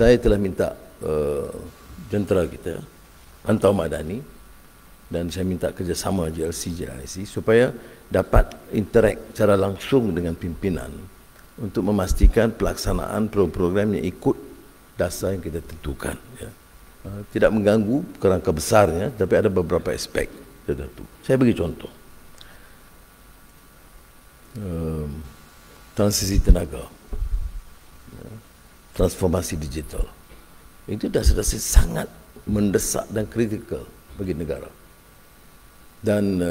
saya telah minta jentera kita, Pantau Madani, dan saya minta kerjasama JLC, JIC supaya dapat interact secara langsung dengan pimpinan untuk memastikan pelaksanaan program-program yang ikut dasar yang kita tentukan. Ya. Tidak mengganggu kerangka besarnya, tapi ada beberapa aspek tertentu. Saya bagi contoh. Transisi tenaga, transformasi digital. Itu sudah sangat mendesak dan kritikal bagi negara. Dan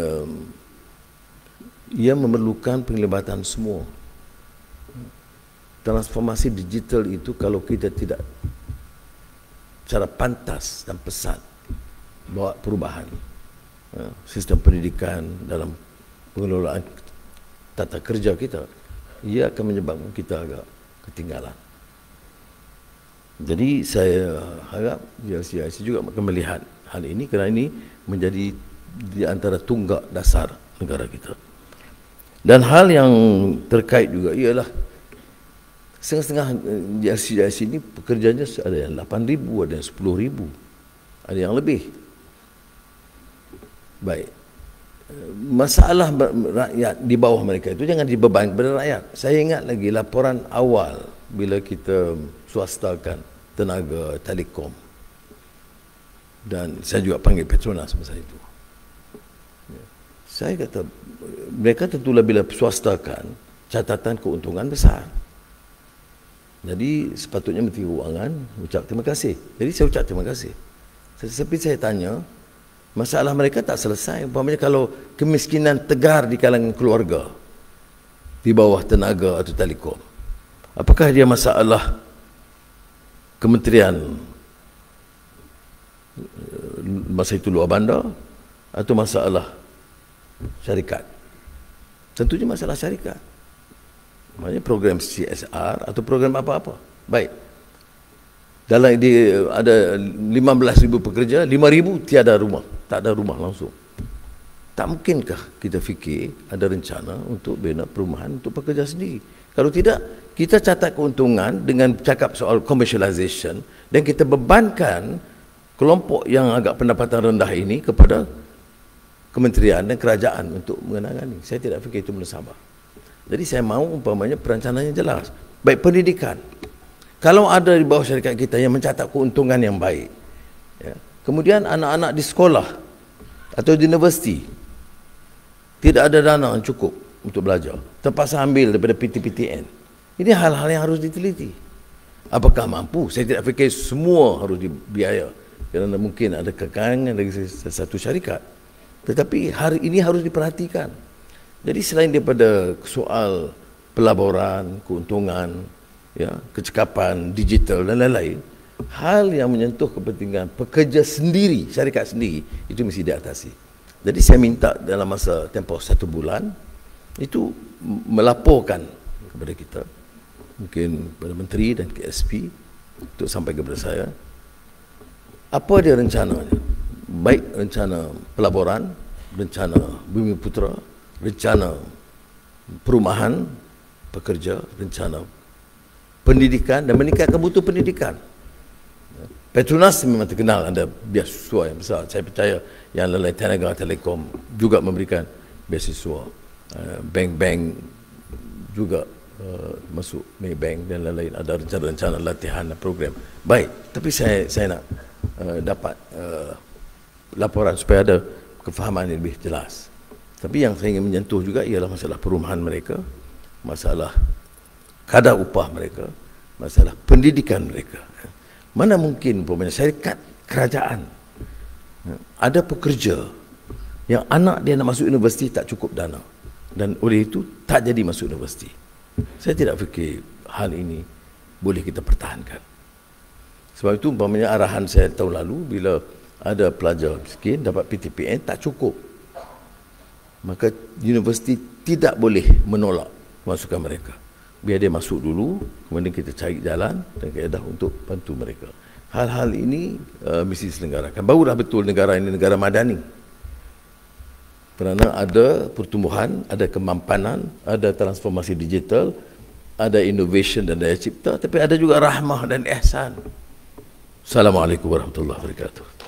ia memerlukan penglibatan semua. Transformasi digital itu kalau kita tidak secara pantas dan pesat bawa perubahan sistem pendidikan dalam pengelolaan tata kerja kita, ia akan menyebabkan kita agak ketinggalan. Jadi saya harap JLC juga akan melihat hal ini, kerana ini menjadi di antara tunggak dasar negara kita. Dan hal yang terkait juga ialah setengah-setengah JLC ini pekerjanya ada yang 8,000, ada yang 10,000, ada yang lebih. Baik. Masalah rakyat di bawah mereka itu jangan dibebankan kepada rakyat. Saya ingat lagi laporan awal bila kita swastakan tenaga telekom. Dan saya juga panggil Petronas masa itu. Saya kata, mereka tentulah bila swastakan, catatan keuntungan besar. Jadi sepatutnya Menteri Kewangan ucap terima kasih. Jadi saya ucap terima kasih. Tetapi saya tanya, masalah mereka tak selesai. Umpamanya kalau kemiskinan tegar di kalangan keluarga di bawah tenaga atau telekom, apakah dia masalah kementerian masa itu luar bandar atau masalah syarikat? Tentunya masalah syarikat. Maknanya program CSR atau program apa-apa. Baik. Dalam ada 15,000 pekerja, 5,000 tiada rumah. Tak ada rumah langsung. Tak mungkinkah kita fikir ada rencana untuk bina perumahan untuk pekerja sendiri? Kalau tidak, kita catat keuntungan dengan cakap soal commercialization dan kita bebankan kelompok yang agak pendapatan rendah ini kepada kementerian dan kerajaan untuk mengenangani. Saya tidak fikir itu mensabar. Jadi saya mahu umpamanya perancanannya jelas. Baik pendidikan. Kalau ada di bawah syarikat kita yang mencatat keuntungan yang baik, ya, kemudian anak-anak di sekolah atau di universiti tidak ada dana yang cukup untuk belajar, terpaksa ambil daripada PTPTN. Ini hal-hal yang harus diteliti. Apakah mampu? Saya tidak fikir semua harus dibiaya, kerana mungkin ada kekangan dari satu syarikat. Tetapi hari ini harus diperhatikan. Jadi selain daripada soal pelaburan, keuntungan, ya, kecekapan digital dan lain-lain, hal yang menyentuh kepentingan pekerja sendiri, syarikat sendiri, itu mesti diatasi. Jadi saya minta dalam masa tempoh 1 bulan itu melaporkan kepada kita, mungkin kepada menteri dan KSP, untuk sampai kepada saya apa dia rencananya, baik rencana pelaburan, rencana Bumi Putra, rencana perumahan pekerja, rencana pendidikan dan meningkatkan mutu pendidikan. Petronas memang terkenal ada beasiswa yang besar. Saya percaya yang lain Tenaga Telekom juga memberikan beasiswa. Bank-bank juga masuk Maybank dan lain-lain, ada rencana-rencana latihan dan program. Baik, tapi saya nak dapat laporan supaya ada kefahaman yang lebih jelas. Tapi yang saya ingin menyentuh juga ialah masalah perumahan mereka, masalah kadar upah mereka, masalah pendidikan mereka. Mana mungkin umpamanya syarikat kerajaan ada pekerja yang anak dia nak masuk universiti tak cukup dana dan oleh itu tak jadi masuk universiti. Saya tidak fikir hal ini boleh kita pertahankan. Sebab itu umpamanya arahan saya tahun lalu bila ada pelajar miskin dapat PTPN tak cukup, maka universiti tidak boleh menolak masukan mereka. Biar dia masuk dulu, kemudian kita cari jalan dan kaedah untuk bantu mereka. Hal-hal ini mesti diselenggarakan. Barulah betul negara ini negara madani. Kerana ada pertumbuhan, ada kemampanan, ada transformasi digital, ada innovation dan daya cipta, tapi ada juga rahmah dan ihsan. Assalamualaikum warahmatullahi wabarakatuh.